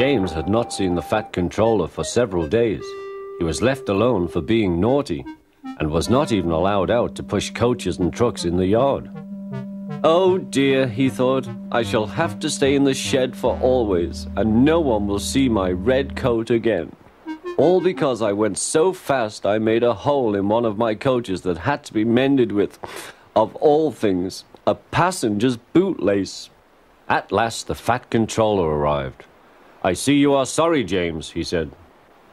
James had not seen the Fat Controller for several days. He was left alone for being naughty, and was not even allowed out to push coaches and trucks in the yard. Oh dear, he thought, I shall have to stay in the shed for always, and no one will see my red coat again. All because I went so fast I made a hole in one of my coaches that had to be mended with, of all things, a passenger's bootlace. At last the Fat Controller arrived. I see you are sorry, James, he said.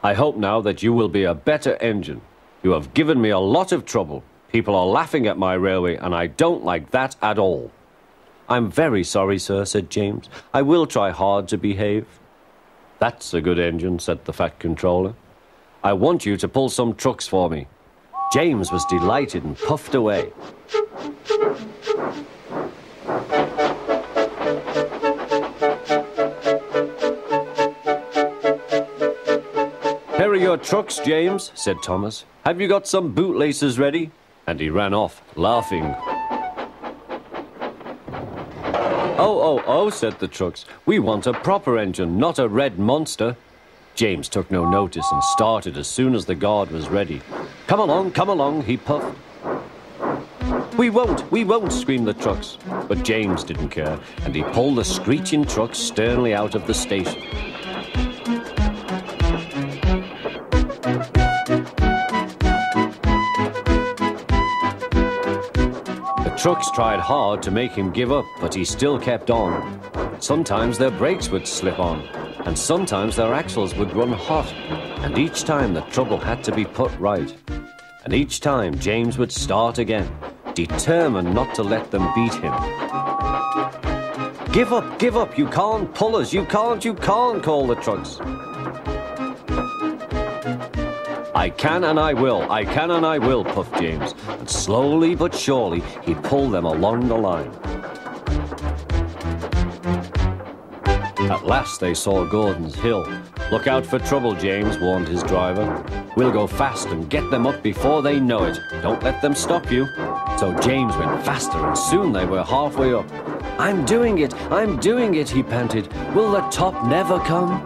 I hope now that you will be a better engine. You have given me a lot of trouble. People are laughing at my railway, and I don't like that at all. I'm very sorry, sir, said James. I will try hard to behave. That's a good engine, said the Fat Controller. I want you to pull some trucks for me. James was delighted and puffed away. Here are your trucks, James, said Thomas. Have you got some bootlaces ready? And he ran off, laughing. Oh, said the trucks. We want a proper engine, not a red monster. James took no notice and started as soon as the guard was ready. Come along, he puffed. We won't, screamed the trucks. But James didn't care, and he pulled the screeching trucks sternly out of the station. Trucks tried hard to make him give up, but he still kept on. Sometimes their brakes would slip on, and sometimes their axles would run hot, and each time the trouble had to be put right. And each time James would start again, determined not to let them beat him. Give up, you can't pull us, you can't, called the trucks. I can and I will, puffed James, and slowly but surely he pulled them along the line. At last they saw Gordon's Hill. Look out for trouble, James, warned his driver. We'll go fast and get them up before they know it. Don't let them stop you. So James went faster, and soon they were halfway up. I'm doing it, he panted. Will the top never come?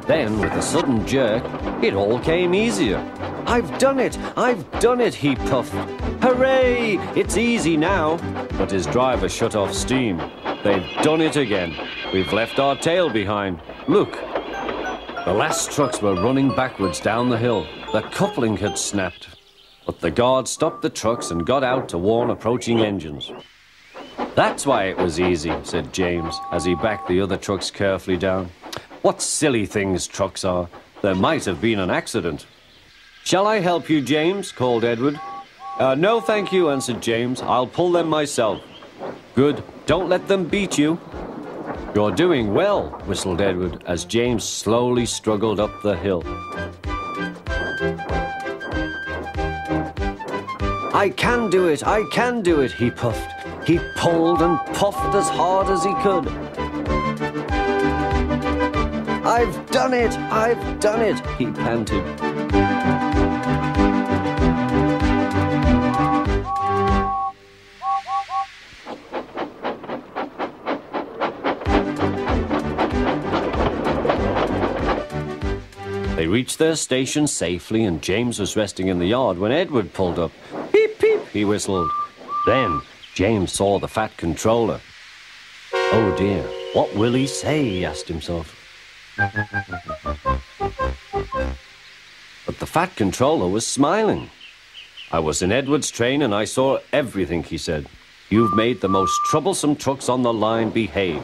Then, with a sudden jerk, it all came easier. I've done it, he puffed. Hooray! It's easy now. But his driver shut off steam. They've done it again. We've left our tail behind. Look. The last trucks were running backwards down the hill. The coupling had snapped. But the guard stopped the trucks and got out to warn approaching engines. That's why it was easy, said James, as he backed the other trucks carefully down. What silly things trucks are. There might have been an accident. Shall I help you, James? Called Edward. No, thank you, answered James. I'll pull them myself. Good. Don't let them beat you. You're doing well, whistled Edward, as James slowly struggled up the hill. I can do it, he puffed. He pulled and puffed as hard as he could. I've done it, he panted. They reached their station safely, and James was resting in the yard when Edward pulled up. Peep, peep, he whistled. Then James saw the Fat Controller. Oh dear, what will he say, he asked himself. But the Fat Controller was smiling. I was in Edward's train and I saw everything, he said. You've made the most troublesome trucks on the line behave.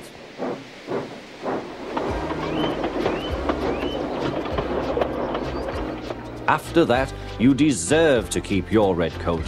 After that, you deserve to keep your red coat.